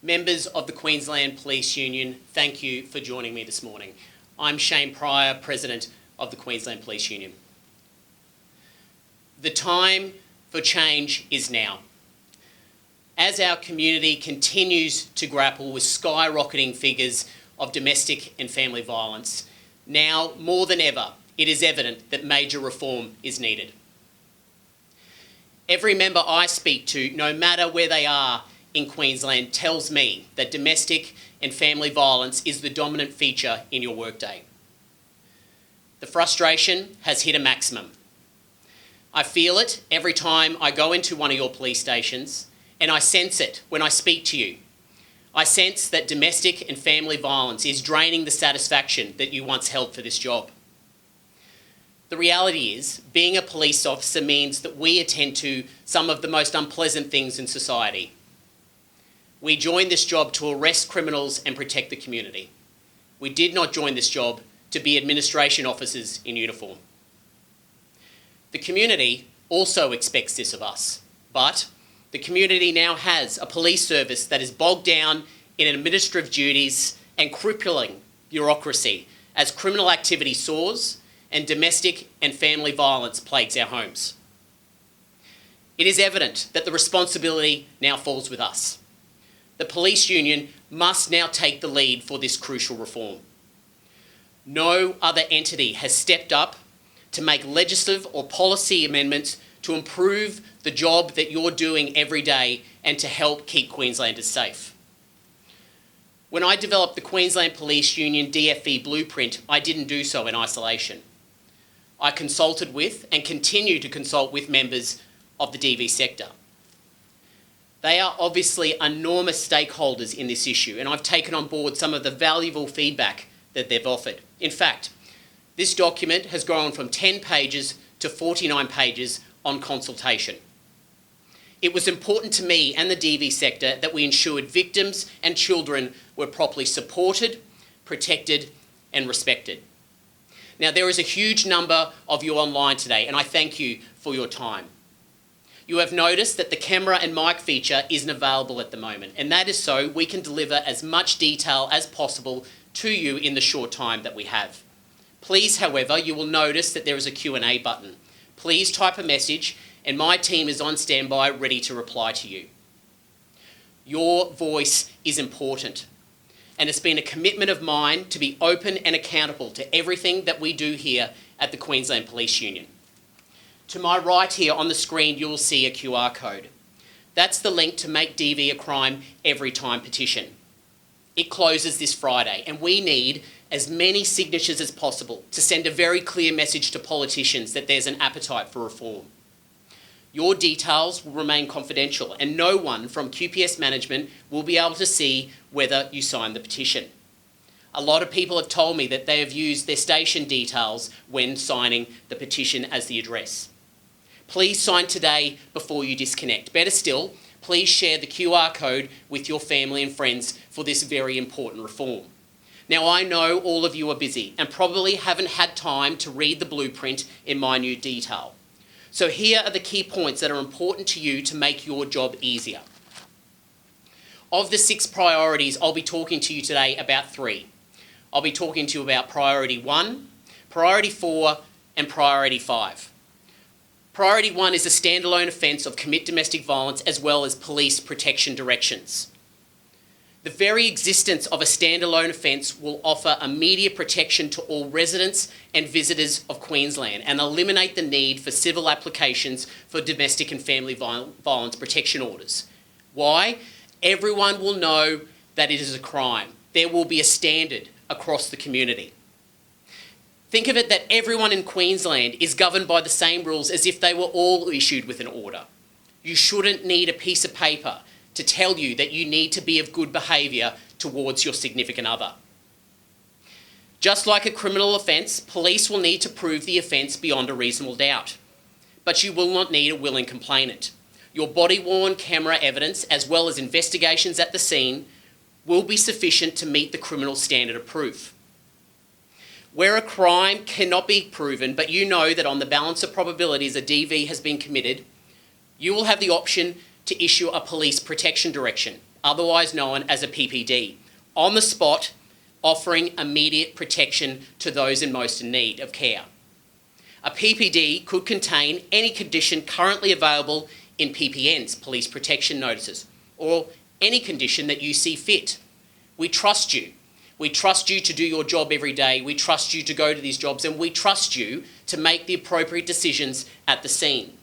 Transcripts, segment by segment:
Members of the Queensland Police Union, thank you for joining me this morning. I'm Shane Prior, President of the Queensland Police Union. The time for change is now. As our community continues to grapple with skyrocketing figures of domestic and family violence, now more than ever, it is evident that major reform is needed. Every member I speak to, no matter where they are in Queensland, tells me that domestic and family violence is the dominant feature in your workday. The frustration has hit a maximum. I feel it every time I go into one of your police stations, and I sense it when I speak to you. I sense that domestic and family violence is draining the satisfaction that you once held for this job. The reality is, being a police officer means that we attend to some of the most unpleasant things in society. We joined this job to arrest criminals and protect the community. We did not join this job to be administration officers in uniform. The community also expects this of us, but the community now has a police service that is bogged down in administrative duties and crippling bureaucracy as criminal activity soars and domestic and family violence plagues our homes. It is evident that the responsibility now falls with us. The police union must now take the lead for this crucial reform. No other entity has stepped up to make legislative or policy amendments to improve the job that you're doing every day and to help keep Queenslanders safe. When I developed the Queensland Police Union DFV Blueprint, I didn't do so in isolation. I consulted with and continue to consult with members of the DV sector. They are obviously enormous stakeholders in this issue, and I've taken on board some of the valuable feedback that they've offered. In fact, this document has grown from 10 pages to 49 pages on consultation. It was important to me and the DV sector that we ensured victims and children were properly supported, protected, and respected. Now, there is a huge number of you online today, and I thank you for your time. You have noticed that the camera and mic feature isn't available at the moment, and that is so we can deliver as much detail as possible to you in the short time that we have. Please, however, you will notice that there is a Q&A button. Please type a message, and my team is on standby ready to reply to you. Your voice is important, and it's been a commitment of mine to be open and accountable to everything that we do here at the Queensland Police Union. To my right here on the screen, you will see a QR code. That's the link to MakeDVacrime Every Time petition. It closes this Friday, and we need as many signatures as possible to send a very clear message to politicians that there's an appetite for reform. Your details will remain confidential, and no one from QPS management will be able to see whether you signed the petition. A lot of people have told me that they have used their station details when signing the petition as the address. Please sign today before you disconnect. Better still, please share the QR code with your family and friends for this very important reform. Now, I know all of you are busy and probably haven't had time to read the blueprint in minute detail. So here are the key points that are important to you to make your job easier. Of the 6 priorities, I'll be talking to you today about 3. I'll be talking to you about priority 1, priority 4, and priority 5. Priority 1 is a standalone offence of commit domestic violence as well as police protection directions. The very existence of a standalone offence will offer immediate protection to all residents and visitors of Queensland and eliminate the need for civil applications for domestic and family violence protection orders. Why? Everyone will know that it is a crime. There will be a standard across the community. Think of it that everyone in Queensland is governed by the same rules as if they were all issued with an order. You shouldn't need a piece of paper to tell you that you need to be of good behaviour towards your significant other. Just like a criminal offence, police will need to prove the offence beyond a reasonable doubt. But you will not need a willing complainant. Your body-worn camera evidence, as well as investigations at the scene, will be sufficient to meet the criminal standard of proof. Where a crime cannot be proven, but you know that on the balance of probabilities a DV has been committed, you will have the option to issue a police protection direction, otherwise known as a PPD, on the spot, offering immediate protection to those in most in need of care. A PPD could contain any condition currently available in PPNs, police protection notices, or any condition that you see fit. We trust you. We trust you to do your job every day. We trust you to go to these jobs, and we trust you to make the appropriate decisions at the scene.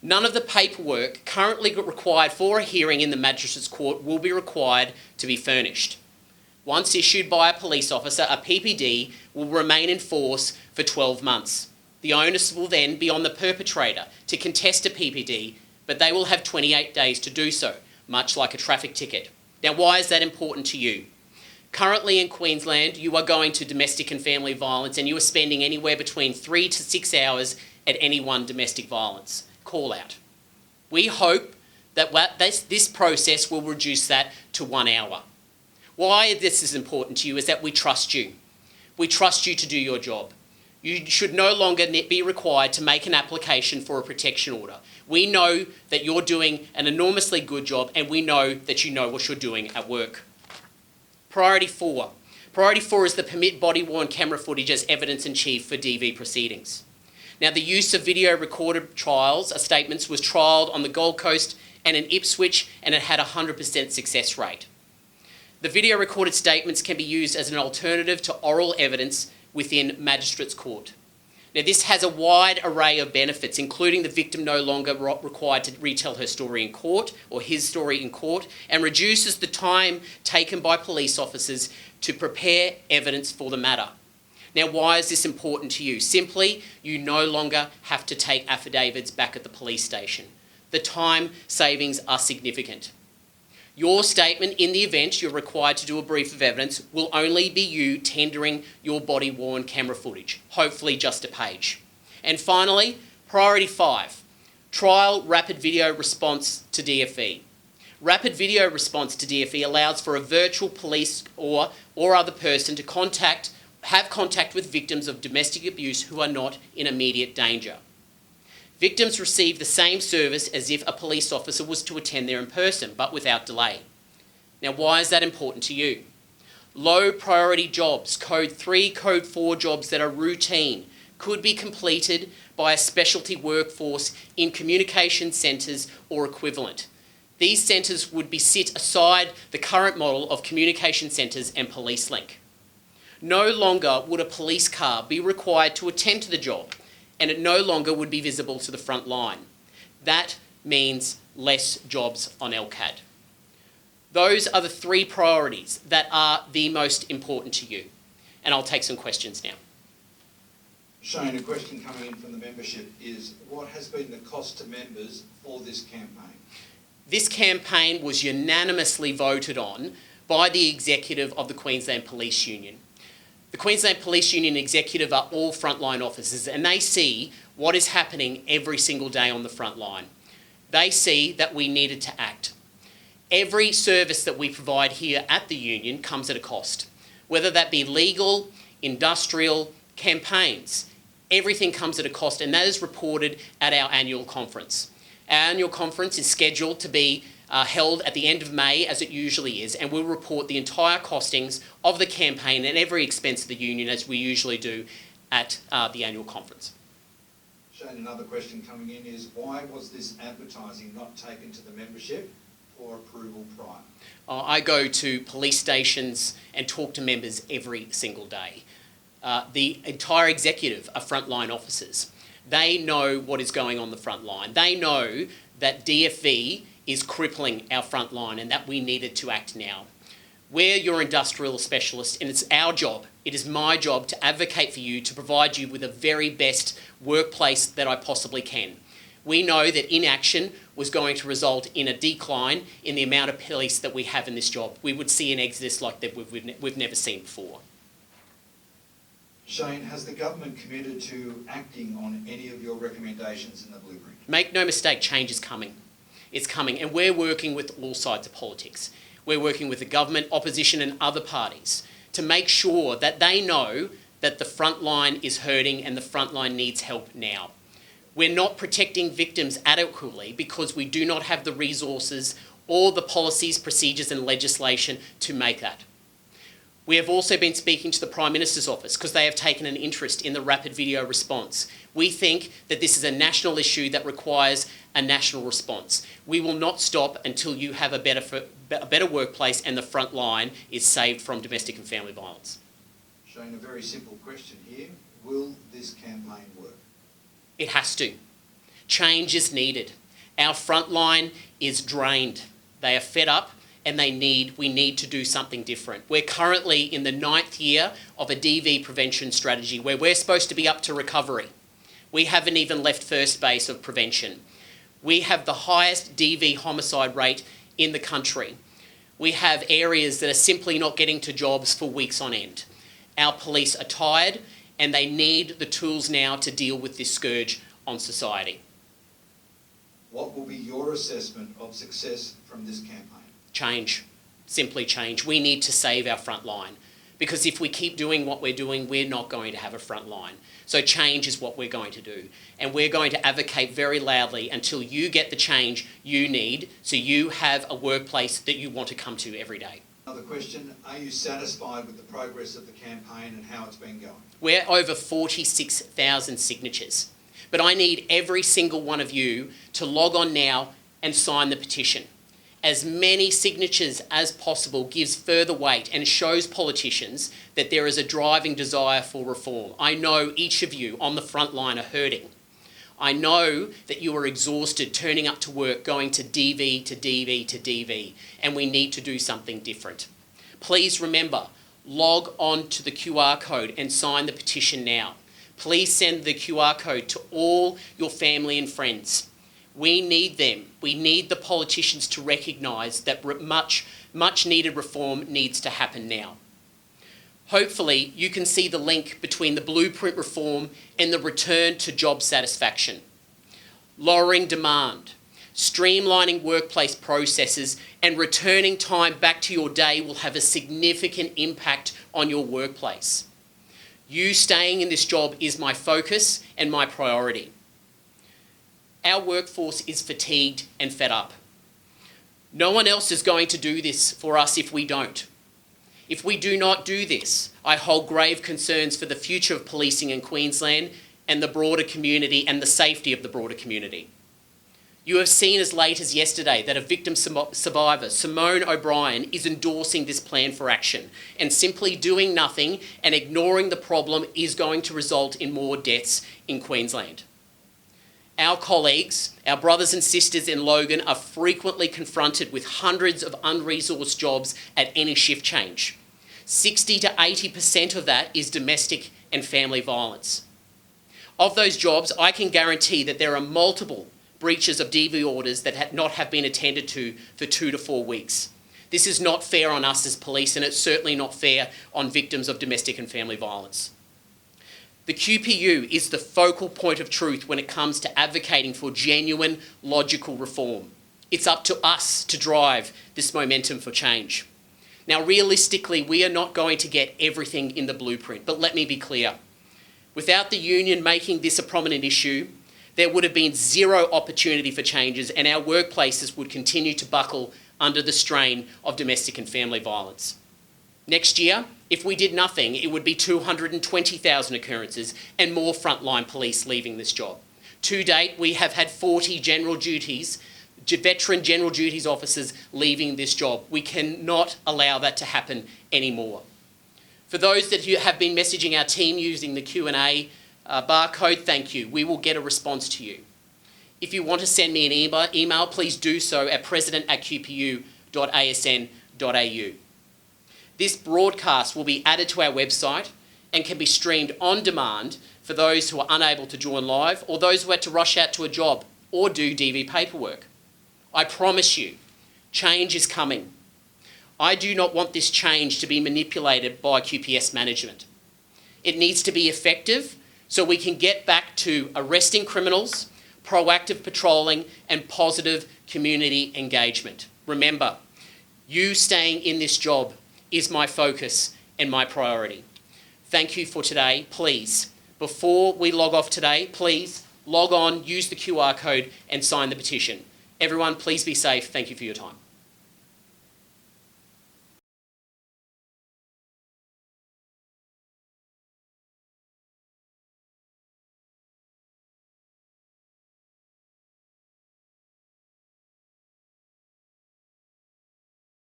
None of the paperwork currently required for a hearing in the Magistrates Court will be required to be furnished. Once issued by a police officer, a PPD will remain in force for 12 months. The onus will then be on the perpetrator to contest a PPD, but they will have 28 days to do so, much like a traffic ticket. Now, why is that important to you? Currently in Queensland, you are going to domestic and family violence, and you are spending anywhere between 3 to 6 hours at any one domestic violence call out. We hope that this process will reduce that to 1 hour. Why this is important to you is that we trust you. We trust you to do your job. You should no longer be required to make an application for a protection order. We know that you're doing an enormously good job, and we know that you know what you're doing at work. Priority 4. Priority 4 is the permit body-worn camera footage as evidence in chief for DV proceedings. Now, the use of video recorded trials, statements, was trialled on the Gold Coast and in Ipswich, and it had a 100% success rate. The video recorded statements can be used as an alternative to oral evidence within Magistrates Court. Now, this has a wide array of benefits, including the victim no longer required to retell her story in court or his story in court, and reduces the time taken by police officers to prepare evidence for the matter. Now, why is this important to you? Simply, you no longer have to take affidavits back at the police station. The time savings are significant. Your statement, in the event you're required to do a brief of evidence, will only be you tendering your body-worn camera footage, hopefully just a page. And finally, priority 5, trial rapid video response to DFV. Rapid video response to DFV allows for a virtual police or other person to have contact with victims of domestic abuse who are not in immediate danger. Victims receive the same service as if a police officer was to attend there in person, but without delay. Now, why is that important to you? Low priority jobs, code 3, code 4 jobs that are routine, could be completed by a specialty workforce in communication centres or equivalent. These centres would be set aside the current model of communication centres and police link. No longer would a police car be required to attend to the job, and it no longer would be visible to the front line. That means less jobs on LCAD. Those are the 3 priorities that are the most important to you. And I'll take some questions now. Shane, a question coming in from the membership is, what has been the cost to members for this campaign? This campaign was unanimously voted on by the executive of the Queensland Police Union. The Queensland Police Union executive are all frontline officers, and they see what is happening every single day on the front line. They see that we needed to act. Every service that we provide here at the union comes at a cost, whether that be legal, industrial, campaigns. Everything comes at a cost, and that is reported at our annual conference. Our annual conference is scheduled to be held at the end of May, as it usually is, and we'll report the entire costings of the campaign and every expense of the union, as we usually do at the annual conference. Shane, another question coming in is, why was this advertising not taken to the membership for approval prior? I go to police stations and talk to members every single day. The entire executive are frontline officers. They know what is going on the front line. They know that DFV is crippling our front line and that we needed to act now. We're your industrial specialist, and it's our job, it is my job to advocate for you, to provide you with the very best workplace that I possibly can. We know that inaction was going to result in a decline in the amount of police that we have in this job. We would see an exodus like that we've never seen before. Shane, has the government committed to acting on any of your recommendations in the blueprint? Make no mistake, change is coming. It's coming, and we're working with all sides of politics. We're working with the government, opposition and other parties to make sure that they know that the front line is hurting and the front line needs help now. We're not protecting victims adequately because we do not have the resources all the policies, procedures and legislation to make that. We have also been speaking to the Prime Minister's office because they have taken an interest in the rapid video response. We think that this is a national issue that requires a national response. We will not stop until you have a better workplace and the front line is saved from domestic and family violence. Shane, a very simple question here. Will this campaign work? It has to. Change is needed. Our front line is drained. They are fed up and we need to do something different. We're currently in the 9th year of a DV prevention strategy where we're supposed to be up to recovery. We haven't even left first base of prevention. We have the highest DV homicide rate in the country. We have areas that are simply not getting to jobs for weeks on end. Our police are tired and they need the tools now to deal with this scourge on society. What will be your assessment of success from this campaign? Change. Simply change. We need to save our front line because if we keep doing what we're doing, we're not going to have a front line. So change is what we're going to do. And we're going to advocate very loudly until you get the change you need so you have a workplace that you want to come to every day. Another question, are you satisfied with the progress of the campaign and how it's been going? We're over 46,000 signatures. But I need every single one of you to log on now and sign the petition. As many signatures as possible gives further weight and shows politicians that there is a driving desire for reform. I know each of you on the front line are hurting. I know that you are exhausted turning up to work, going to DV to DV to DV, and we need to do something different. Please remember, log on to the QR code and sign the petition now. Please send the QR code to all your family and friends. We need them. We need the politicians to recognise that much needed reform needs to happen now. Hopefully, you can see the link between the blueprint reform and the return to job satisfaction. Lowering demand, streamlining workplace processes and returning time back to your day will have a significant impact on your workplace. You staying in this job is my focus and my priority. Our workforce is fatigued and fed up. No one else is going to do this for us if we don't. If we do not do this, I hold grave concerns for the future of policing in Queensland and the broader community and the safety of the broader community. You have seen as late as yesterday that a victim survivor, Simone O'Brien, is endorsing this plan for action, and simply doing nothing and ignoring the problem is going to result in more deaths in Queensland. Our colleagues, our brothers and sisters in Logan are frequently confronted with hundreds of unresourced jobs at any shift change. 60 to 80% of that is domestic and family violence. Of those jobs, I can guarantee that there are multiple breaches of DV orders that have not been attended to for 2 to 4 weeks. This is not fair on us as police, and it's certainly not fair on victims of domestic and family violence. The QPU is the focal point of truth when it comes to advocating for genuine, logical reform. It's up to us to drive this momentum for change. Now, realistically, we are not going to get everything in the blueprint, but let me be clear. Without the union making this a prominent issue, there would have been zero opportunity for changes and our workplaces would continue to buckle under the strain of domestic and family violence. Next year, if we did nothing, it would be 220,000 occurrences and more frontline police leaving this job. To date, we have had 40 veteran general duties officers leaving this job. We cannot allow that to happen anymore. For those that have been messaging our team using the Q&A barcode, thank you. We will get a response to you. If you want to send me an email, please do so at president@qpu.asn.au. This broadcast will be added to our website and can be streamed on demand for those who are unable to join live or those who had to rush out to a job or do DV paperwork. I promise you, change is coming. I do not want this change to be manipulated by QPS management. It needs to be effective so we can get back to arresting criminals, proactive patrolling and positive community engagement. Remember, you staying in this job is my focus and my priority. Thank you for today. Please, before we log off today, please log on, use the QR code and sign the petition. Everyone, please be safe. Thank you for your time.